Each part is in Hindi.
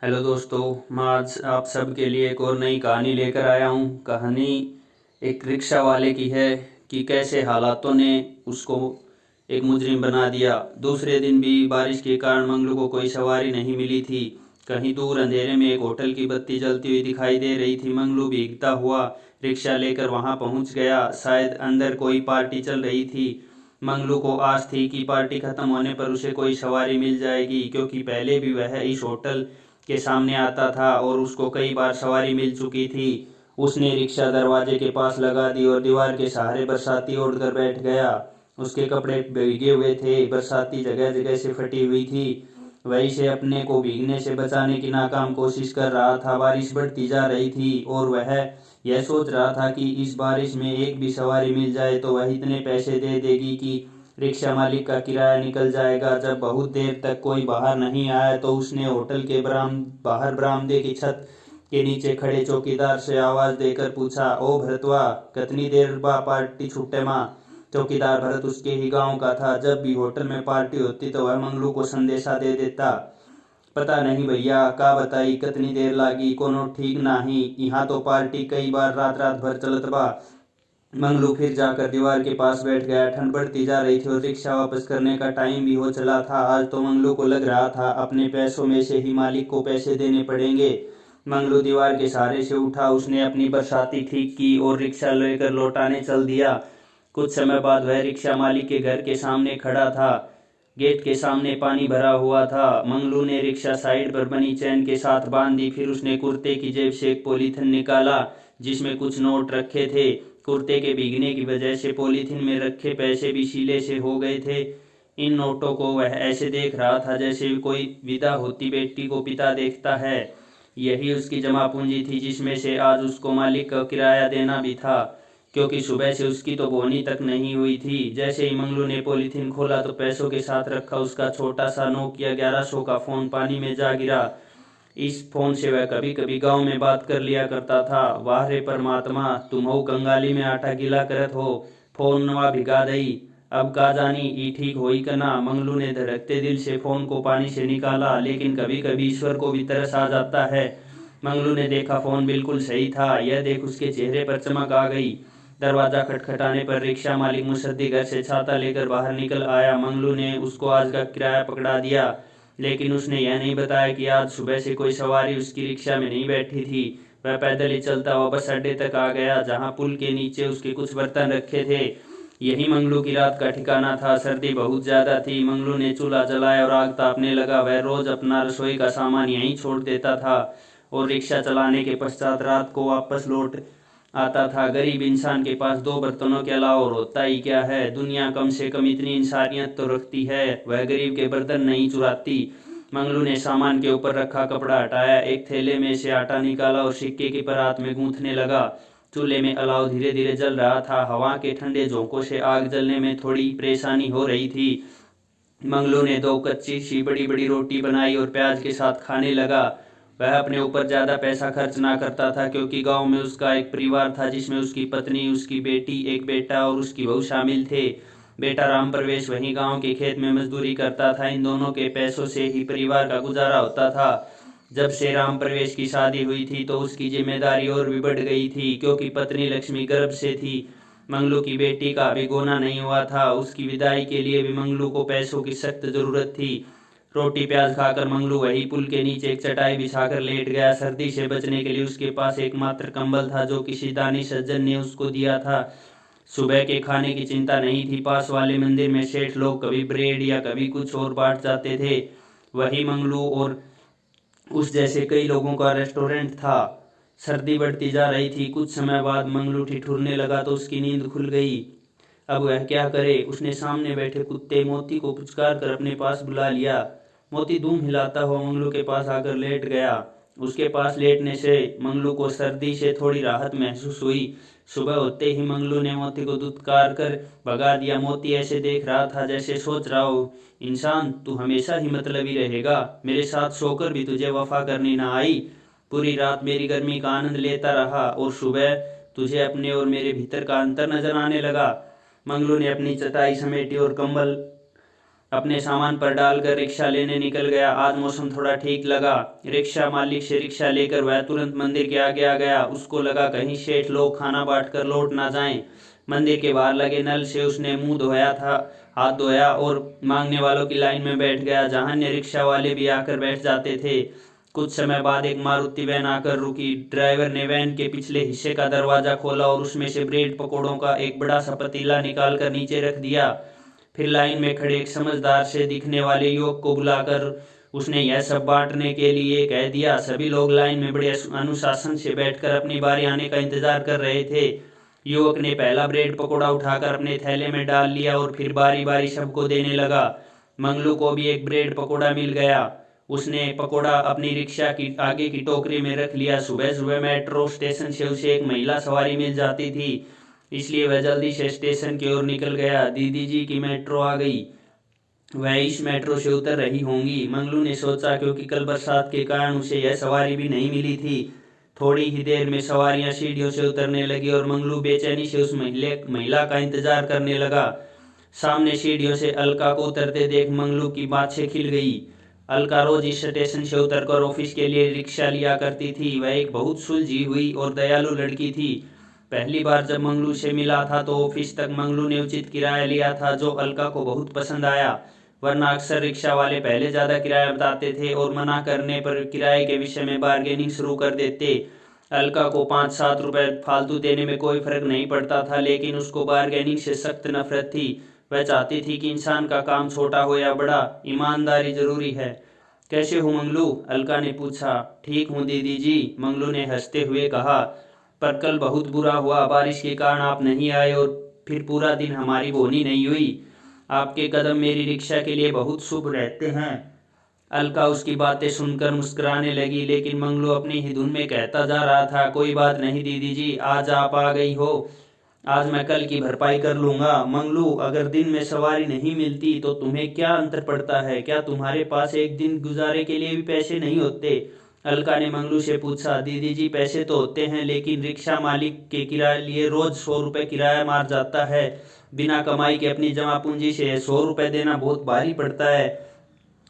हेलो दोस्तों। मैं आज आप सबके लिए एक और नई कहानी लेकर आया हूँ। कहानी एक रिक्शा वाले की है कि कैसे हालातों ने उसको एक मुजरिम बना दिया। दूसरे दिन भी बारिश के कारण मंगलू को कोई सवारी नहीं मिली थी। कहीं दूर अंधेरे में एक होटल की बत्ती जलती हुई दिखाई दे रही थी। मंगलू भीगता हुआ रिक्शा लेकर वहां पहुंच गया। शायद अंदर कोई पार्टी चल रही थी। मंगलू को आस थी कि पार्टी खत्म होने पर उसे कोई सवारी मिल जाएगी, क्योंकि पहले भी वह इस होटल के सामने आता था और उसको कई बार सवारी मिल चुकी थी। उसने रिक्शा दरवाजे के पास लगा दी और दीवार के सहारे बरसाती ओढ़कर बैठ गया। उसके कपड़े भीगे हुए थे, बरसाती जगह जगह से फटी हुई थी। वही से अपने को भीगने से बचाने की नाकाम कोशिश कर रहा था। बारिश बढ़ती जा रही थी और वह यह सोच रहा था कि इस बारिश में एक भी सवारी मिल जाए तो वह इतने पैसे दे देगी कि रिक्शा मालिक का किराया निकल जाएगा। जब बहुत देर तक कोई बाहर नहीं आया तो उसने होटल के बाहर बरामदे की छत के नीचे खड़े चौकीदार से आवाज देकर पूछा, ओ भरतवा, कितनी देर बा पार्टी छूटे माँ। चौकीदार भरत उसके ही गांव का था। जब भी होटल में पार्टी होती तो वह मंगलू को संदेशा दे देता। पता नहीं भैया, का बताई कितनी देर लागी, कोनो ठीक नाही। यहाँ तो पार्टी कई बार रात रात भर चलत बा। मंगलू फिर जाकर दीवार के पास बैठ गया। ठंड बढ़ती जा रही थी और रिक्शा वापस करने का टाइम भी हो चला था। आज तो मंगलू को लग रहा था अपने पैसों में से ही मालिक को पैसे देने पड़ेंगे। मंगलू दीवार के सहारे से उठा। उसने अपनी बरसाती ठीक की और रिक्शा लेकर लौटाने चल दिया। कुछ समय बाद वह रिक्शा मालिक के घर के सामने खड़ा था। गेट के सामने पानी भरा हुआ था। मंगलू ने रिक्शा साइड पर बनी चैन के साथ बांध दी। फिर उसने कुर्ते की जेब से एक पॉलीथिन निकाला जिसमें कुछ नोट रखे थे। कुर्ते के भीगने की वजह से पॉलीथिन में रखे पैसे भी सीले से हो गए थे। इन नोटों को वह ऐसे देख रहा था जैसे कोई विदा होती बेटी को पिता देखता है। यही उसकी जमा पूंजी थी जिसमें से आज उसको मालिक का किराया देना भी था, क्योंकि सुबह से उसकी तो बोनी तक नहीं हुई थी। जैसे ही मंगलू ने पॉलीथिन खोला तो पैसों के साथ रखा उसका छोटा सा नोकिया 1100 का फोन पानी में जा गिरा। इस फोन से वह कभी कभी गांव में बात कर लिया करता था। वाह रे परमात्मा, तुम हो कंगाली में आटा गीला करत हो, फोन नवा भिगा दई। अब का जानी ई ठीक होई कना। मंगलू ने धड़कते दिल से फोन को पानी से निकाला, लेकिन कभी कभी ईश्वर को भी तरस आ जाता है। मंगलू ने देखा फोन बिल्कुल सही था। यह देख उसके चेहरे पर चमक आ गई। दरवाजा खटखटाने पर रिक्शा मालिक मुसद्दी घर से छाता लेकर बाहर निकल आया। मंगलू ने उसको आज का किराया पकड़ा दिया, लेकिन उसने यह नहीं बताया कि आज सुबह से कोई सवारी उसकी रिक्शा में नहीं बैठी थी। वह पैदल ही चलता हुआ बस अड्डे तक आ गया, जहां पुल के नीचे उसके कुछ बर्तन रखे थे। यही मंगलू की रात का ठिकाना था। सर्दी बहुत ज्यादा थी। मंगलू ने चूल्हा जलाया और आग तापने लगा। वह रोज अपना रसोई का सामान यहीं छोड़ देता था और रिक्शा चलाने के पश्चात रात को वापस लौट आता था। गरीब इंसान के पास दो बर्तनों के अलावा और होता ही क्या है। दुनिया कम से कम इतनी इंसानियत तो रखती है, वह गरीब के बर्तन नहीं चुराती। मंगलू ने सामान के ऊपर रखा कपड़ा हटाया, एक थैले में से आटा निकाला और सिक्के की परात में गूंथने लगा। चूल्हे में अलाव धीरे धीरे जल रहा था। हवा के ठंडे झोंकों से आग जलने में थोड़ी परेशानी हो रही थी। मंगलू ने दो कच्ची सी बड़ी बड़ी रोटी बनाई और प्याज के साथ खाने लगा। वह अपने ऊपर ज्यादा पैसा खर्च ना करता था, क्योंकि गांव में उसका एक परिवार था जिसमें उसकी पत्नी, उसकी बेटी, एक बेटा और उसकी बहू शामिल थे। बेटा राम प्रवेश वहीं गांव के खेत में मजदूरी करता था। इन दोनों के पैसों से ही परिवार का गुजारा होता था। जब से राम प्रवेश की शादी हुई थी तो उसकी जिम्मेदारी और भी बढ़ गई थी, क्योंकि पत्नी लक्ष्मी गर्भ से थी। मंगलू की बेटी का अभी गोना नहीं हुआ था। उसकी विदाई के लिए भी मंगलू को पैसों की सख्त जरूरत थी। रोटी प्याज खाकर मंगलू वही पुल के नीचे एक चटाई बिछाकर लेट गया। सर्दी से बचने के लिए उसके पास एकमात्र कंबल था जो किसी दानी सज्जन ने उसको दिया था। सुबह के खाने की चिंता नहीं थी। पास वाले मंदिर में सेठ लोग कभी ब्रेड या कभी कुछ और बांट जाते थे। वही मंगलू और उस जैसे कई लोगों का रेस्टोरेंट था। सर्दी बढ़ती जा रही थी। कुछ समय बाद मंगलू ठिठुरने लगा तो उसकी नींद खुल गई। अब वह क्या करे। उसने सामने बैठे कुत्ते मोती को पुचकार कर अपने पास बुला लिया। मोती दूम हिलाता हुआ मंगलू के पास आकर लेट गया। उसके पास लेटने से मंगलू को सर्दी से थोड़ी राहत महसूस हुई। सुबह होते ही मंगलू ने मोती को दुत्कार कर भगा दिया। मोती ऐसे देख रहा था जैसे सोच रहा हो, इंसान तू हमेशा ही मतलबी रहेगा, मेरे साथ सोकर भी तुझे वफा करनी ना आई। पूरी रात मेरी गर्मी का आनंद लेता रहा और सुबह तुझे अपने और मेरे भीतर का अंतर नजर आने लगा। मंगलू ने अपनी चटाई समेटी और कंबल अपने सामान पर डालकर रिक्शा लेने निकल गया। आज मौसम थोड़ा ठीक लगा। रिक्शा मालिक से रिक्शा लेकर वह तुरंत मंदिर के आगे आ गया। उसको लगा कहीं सेठ लोग खाना बांट कर लौट ना जाएं। मंदिर के बाहर लगे नल से उसने मुंह धोया था, हाथ धोया और मांगने वालों की लाइन में बैठ गया, जहां अन्य रिक्शा वाले भी आकर बैठ जाते थे। कुछ समय बाद एक मारुति वैन आकर रुकी। ड्राइवर ने वैन के पिछले हिस्से का दरवाजा खोला और उसमें से ब्रेड पकौड़ों का एक बड़ा सा पतीला निकालकर नीचे रख दिया। फिर लाइन में खड़े एक समझदार से दिखने वाले युवक को बुलाकर उसने यह सब बांटने के लिए कह दिया। सभी लोग लाइन में बड़े अनुशासन से बैठकर अपनी बारी आने का इंतजार कर रहे थे। युवक ने पहला ब्रेड पकौड़ा उठाकर अपने थैले में डाल लिया और फिर बारी बारी सबको देने लगा। मंगलू को भी एक ब्रेड पकौड़ा मिल गया। उसने पकौड़ा अपनी रिक्शा की आगे की टोकरी में रख लिया। सुबह सुबह मेट्रो स्टेशन से उसे एक महिला सवारी मिल जाती थी, इसलिए वह जल्दी से स्टेशन की ओर निकल गया। दीदी जी की मेट्रो आ गई, वह इस मेट्रो से उतर रही होंगी, मंगलू ने सोचा, क्योंकि कल बरसात के कारण उसे यह सवारी भी नहीं मिली थी। थोड़ी ही देर में सवारियां सीढ़ियों से उतरने लगी और मंगलू बेचैनी से उस महिला का इंतजार करने लगा। सामने सीढ़ियों से अलका को उतरते देख मंगलू की बातें खिल गई। अलका रोज इस स्टेशन से उतरकर ऑफिस के लिए रिक्शा लिया करती थी। वह एक बहुत सुलझी हुई और दयालु लड़की थी। पहली बार जब मंगलू से मिला था तो ऑफिस तक मंगलू ने उचित किराया लिया था, जो अलका को बहुत पसंद आया। वरना अक्सर रिक्शा वाले पहले ज्यादा किराया बताते थे और मना करने पर किराए के विषय में बार्गेनिंग शुरू कर देते। अलका को 5-7 रुपए फालतू देने में कोई फर्क नहीं पड़ता था, लेकिन उसको बार्गेनिंग से सख्त नफरत थी। वह चाहती थी कि इंसान का काम छोटा हो या बड़ा, ईमानदारी जरूरी है। कैसे हो मंगलू? अलका ने पूछा। ठीक हूँ दीदी जी, मंगलू ने हंसते हुए कहा, पर कल बहुत बुरा हुआ, बारिश के कारण आप नहीं आए और फिर पूरा दिन हमारी बोनी नहीं हुई। आपके कदम मेरी रिक्शा के लिए बहुत शुभ रहते हैं। अलका उसकी बातें सुनकर मुस्कुराने लगी, लेकिन मंगलू अपनी ही धुन में कहता जा रहा था, कोई बात नहीं दीदी जी, आज आप आ गई हो, आज मैं कल की भरपाई कर लूंगा। मंगलू, अगर दिन में सवारी नहीं मिलती तो तुम्हें क्या अंतर पड़ता है? क्या तुम्हारे पास एक दिन गुजारे के लिए भी पैसे नहीं होते? अलका ने मंगलू से पूछा। दीदी जी, पैसे तो होते हैं, लेकिन रिक्शा मालिक के किराए लिए रोज 100 रुपए किराया मार जाता है। बिना कमाई के अपनी जमा पूंजी से 100 रुपए देना बहुत भारी पड़ता है।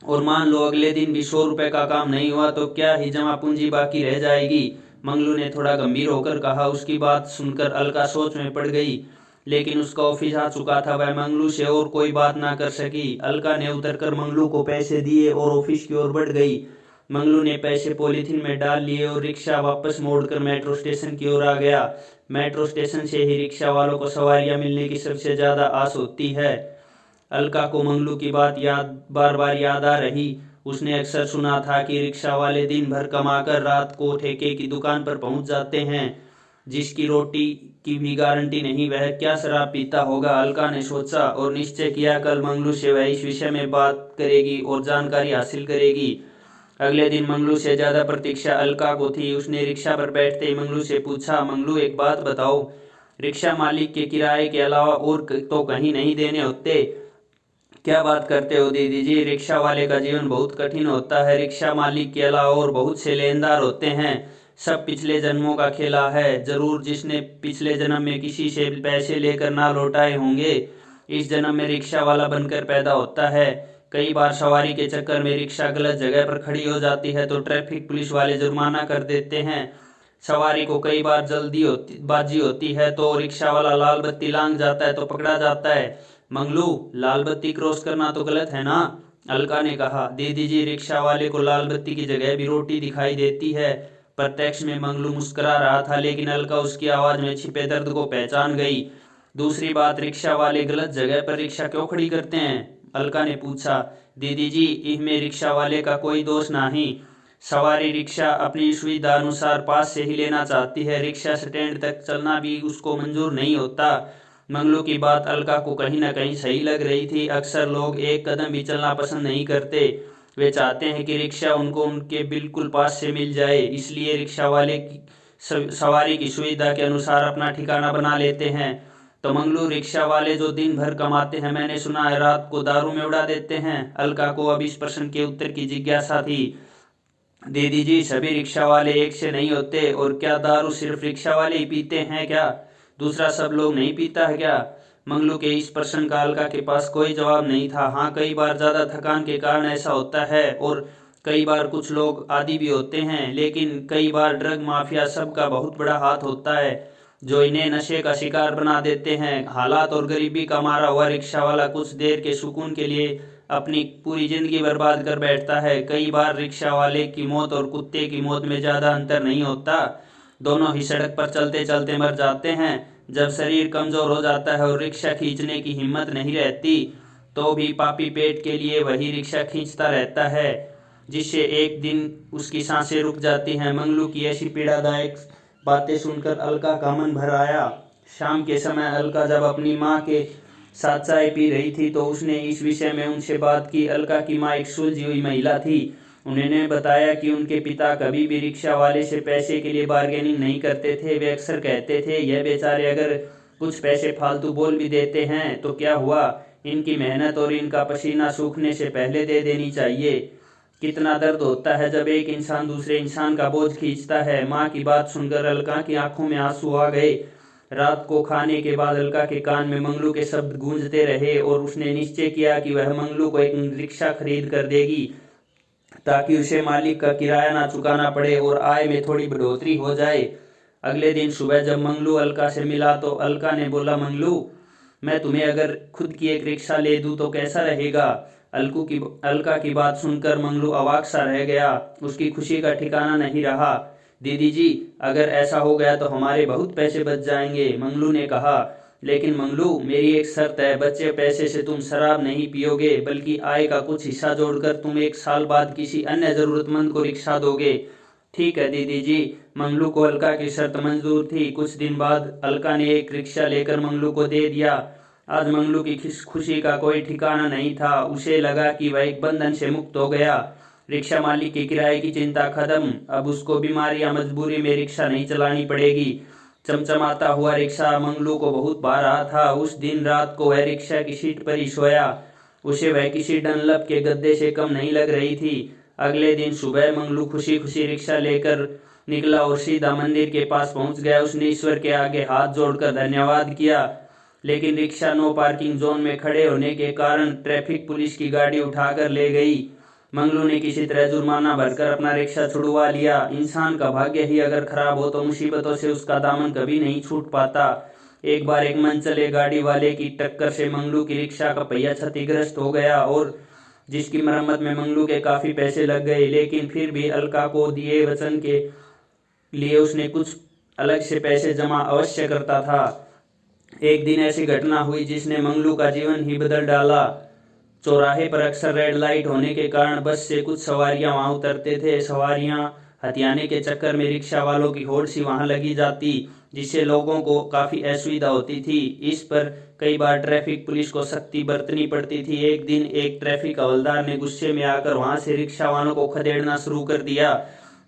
और मान लो अगले दिन भी 100 रुपए का काम नहीं हुआ तो क्या ही जमा पूंजी बाकी रह जाएगी? मंगलू ने थोड़ा गंभीर होकर कहा। उसकी बात सुनकर अलका सोच में पड़ गई, लेकिन उसका ऑफिस आ चुका था, वह मंगलू से और कोई बात ना कर सकी। अलका ने उतरकर मंगलू को पैसे दिए और ऑफिस की ओर बढ़ गई। मंगलू ने पैसे पॉलीथीन में डाल लिए और रिक्शा वापस मोड़कर मेट्रो स्टेशन की ओर आ गया। मेट्रो स्टेशन से ही रिक्शा वालों को सवारियां मिलने की सबसे ज्यादा आस होती है। अलका को मंगलू की बात बार बार याद आ रही। उसने अक्सर सुना था कि रिक्शा वाले दिन भर कमाकर रात को ठेके की दुकान पर पहुंच जाते हैं। जिसकी रोटी की भी गारंटी नहीं, वह क्या शराब पीता होगा? अलका ने सोचा और निश्चय किया, कल मंगलू से वह इस विषय में बात करेगी और जानकारी हासिल करेगी। अगले दिन मंगलू से ज्यादा प्रतीक्षा अलका को थी। उसने रिक्शा पर बैठते ही मंगलू से पूछा, मंगलू एक बात बताओ, रिक्शा मालिक के किराए के अलावा और तो कहीं नहीं देने होते? क्या बात करते हो दीदी जी, रिक्शा वाले का जीवन बहुत कठिन होता है। रिक्शा मालिक के अलावा और बहुत से लेनदार होते हैं, सब पिछले जन्मों का खेला है। जरूर जिसने पिछले जन्म में किसी से पैसे लेकर ना लौटाए होंगे, इस जन्म में रिक्शा वाला बनकर पैदा होता है। कई बार सवारी के चक्कर में रिक्शा गलत जगह पर खड़ी हो जाती है तो ट्रैफिक पुलिस वाले जुर्माना कर देते हैं। सवारी को कई बार बाजी होती है तो रिक्शा वाला लाल बत्ती लांघ जाता है तो पकड़ा जाता है। मंगलू, लाल बत्ती क्रॉस करना तो गलत है ना? अलका ने कहा। दीदी जी, रिक्शा वाले को लाल बत्ती की जगह भी रोटी दिखाई देती है। प्रत्यक्ष में मंगलू मुस्कुरा रहा था, लेकिन अलका उसकी आवाज में छिपे दर्द को पहचान गई। दूसरी बात, रिक्शा वाले गलत जगह पर रिक्शा क्यों खड़ी करते हैं? अलका ने पूछा। दीदी जी, इसमें रिक्शा वाले का कोई दोष नहीं। सवारी रिक्शा अपनी सुविधा अनुसार पास से ही लेना चाहती है, रिक्शा स्टैंड तक चलना भी उसको मंजूर नहीं होता। मंगलू की बात अलका को कहीं ना कहीं सही लग रही थी। अक्सर लोग एक कदम भी चलना पसंद नहीं करते, वे चाहते हैं कि रिक्शा उनको उनके बिल्कुल पास से मिल जाए, इसलिए रिक्शा वाले सवारी की सुविधा के अनुसार अपना ठिकाना बना लेते हैं। तो मंगलू, रिक्शा वाले जो दिन भर कमाते हैं, मैंने सुना है रात को दारू में उड़ा देते हैं। अलका को अब इस प्रश्न के उत्तर की जिज्ञासा थी। दीदी जी, सभी रिक्शा वाले एक से नहीं होते। और क्या दारू सिर्फ रिक्शा वाले ही पीते हैं क्या? दूसरा सब लोग नहीं पीता है क्या? मंगलू के इस प्रश्न का अलका के पास कोई जवाब नहीं था। हाँ, कई बार ज़्यादा थकान के कारण ऐसा होता है और कई बार कुछ लोग आदी भी होते हैं, लेकिन कई बार ड्रग माफिया सबका बहुत बड़ा हाथ होता है जो इन्हें नशे का शिकार बना देते हैं। हालात और गरीबी का मारा हुआ रिक्शा वाला कुछ देर के सुकून के लिए अपनी पूरी जिंदगी बर्बाद कर बैठता है। कई बार रिक्शा वाले की मौत और कुत्ते की मौत में ज़्यादा अंतर नहीं होता, दोनों ही सड़क पर चलते चलते मर जाते हैं। जब शरीर कमज़ोर हो जाता है और रिक्शा खींचने की हिम्मत नहीं रहती तो भी पापी पेट के लिए वही रिक्शा खींचता रहता है, जिससे एक दिन उसकी सांसें रुक जाती हैं। मंगलू की ऐसी पीड़ादायक बातें सुनकर अलका का मन भर आया। शाम के समय अलका जब अपनी माँ के साथ चाय पी रही थी तो उसने इस विषय में उनसे बात की। अलका की माँ एक सुलझी हुई महिला थी। उन्होंने बताया कि उनके पिता कभी भी रिक्शा वाले से पैसे के लिए बार्गेनिंग नहीं करते थे। वे अक्सर कहते थे, यह बेचारे अगर कुछ पैसे फालतू बोल भी देते हैं तो क्या हुआ, इनकी मेहनत और इनका पसीना सूखने से पहले दे देनी चाहिए। कितना दर्द होता है जब एक इंसान दूसरे इंसान का बोझ खींचता है। माँ की बात सुनकर अलका की आंखों में आंसू आ गए। रात को खाने के बाद अलका के कान में मंगलू के शब्द गूंजते रहे और उसने निश्चय किया कि वह मंगलू को एक रिक्शा खरीद कर देगी ताकि उसे मालिक का किराया ना चुकाना पड़े और आय में थोड़ी बढ़ोतरी हो जाए। अगले दिन सुबह जब मंगलू अलका से मिला तो अलका ने बोला, मंगलू, मैं तुम्हें अगर खुद की एक रिक्शा ले दूं तो कैसा रहेगा। अलका की बात सुनकर मंगलू अवाक सा रह गया। उसकी खुशी का ठिकाना नहीं रहा। दीदी जी, अगर ऐसा हो गया तो हमारे बहुत पैसे बच जाएंगे, मंगलू ने कहा। लेकिन मंगलू, मेरी एक शर्त है, बच्चे पैसे से तुम शराब नहीं पियोगे बल्कि आय का कुछ हिस्सा जोड़कर तुम 1 साल बाद किसी अन्य जरूरतमंद को रिक्शा दोगे। ठीक है दीदी जी। मंगलू को अलका की शर्त मंजूर थी। कुछ दिन बाद अलका ने एक रिक्शा लेकर मंगलू को दे दिया। आज मंगलू की खुशी का कोई ठिकाना नहीं था। उसे लगा कि वह एक बंधन से मुक्त हो गया। रिक्शा मालिक की किराए की चिंता खत्म। अब उसको बीमारी या मजबूरी में रिक्शा नहीं चलानी पड़ेगी। चमचमाता हुआ रिक्शा मंगलू को बहुत भा रहा था। उस दिन रात को वह रिक्शा की सीट पर ही सोया। उसे वह किसी डनलप के गद्दे से कम नहीं लग रही थी। अगले दिन सुबह मंगलू खुशी खुशी रिक्शा लेकर निकला और सीधा मंदिर के पास पहुंच गया। उसने ईश्वर के आगे हाथ जोड़कर धन्यवाद किया, लेकिन रिक्शा नो पार्किंग जोन में खड़े होने के कारण ट्रैफिक पुलिस की गाड़ी उठाकर ले गई। मंगलू ने किसी तरह जुर्माना भरकर अपना रिक्शा छुड़वा लिया। इंसान का भाग्य ही अगर खराब हो तो मुसीबतों से उसका दामन कभी नहीं छूट पाता। एक बार एक मनचले गाड़ी वाले की टक्कर से मंगलू की रिक्शा का पहिया क्षतिग्रस्त हो गया और जिसकी मरम्मत में मंगलू के काफी पैसे लग गए। लेकिन फिर भी अलका को दिए वचन के लिए उसने कुछ अलग से पैसे जमा अवश्य करता था। एक दिन ऐसी घटना हुई जिसने मंगलू का जीवन ही बदल डाला। चौराहे पर अक्सर रेड लाइट होने के कारण बस से कुछ सवारियां वहां उतरते थे। सवारियां हथियाने के चक्कर में रिक्शा वालों की होड़ सी वहां लगी जाती, जिससे लोगों को काफी असुविधा होती थी। इस पर कई बार ट्रैफिक पुलिस को सख्ती बरतनी पड़ती थी। एक दिन एक ट्रैफिक हवलदार ने गुस्से में आकर वहां से रिक्शा वालों को खदेड़ना शुरू कर दिया।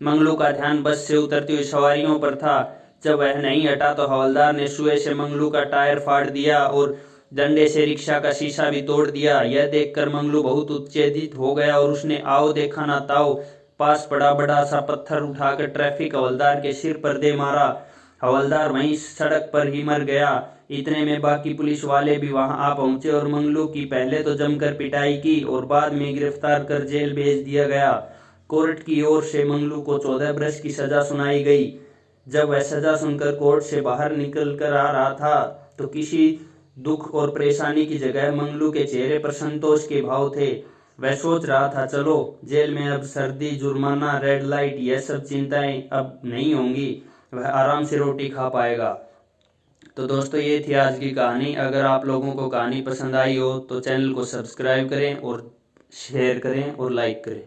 मंगलू का ध्यान बस से उतरती हुई सवारियों पर था। जब वह नहीं हटा तो हवलदार ने सुए से मंगलू का टायर फाड़ दिया और डंडे से रिक्शा का शीशा भी तोड़ दिया। यह देखकर मंगलू बहुत उत्तेजित हो गया और उसने आओ देखा ना ताओ पास पड़ा बड़ा सा पत्थर उठाकर ट्रैफिक हवलदार के सिर पर दे मारा। हवलदार वहीं सड़क पर ही मर गया। इतने में बाकी पुलिस वाले भी वहां आ पहुंचे और मंगलू की पहले तो जमकर पिटाई की और बाद में गिरफ्तार कर जेल भेज दिया गया। कोर्ट की ओर से मंगलू को 14 बरस की सजा सुनाई गई। जब वह सजा सुनकर कोर्ट से बाहर निकल कर आ रहा था तो किसी दुख और परेशानी की जगह मंगलू के चेहरे पर संतोष के भाव थे। वह सोच रहा था, चलो जेल में अब सर्दी, जुर्माना, रेड लाइट, यह सब चिंताएं अब नहीं होंगी। वह आराम से रोटी खा पाएगा। तो दोस्तों, ये थी आज की कहानी। अगर आप लोगों को कहानी पसंद आई हो तो चैनल को सब्सक्राइब करें और शेयर करें और लाइक करें।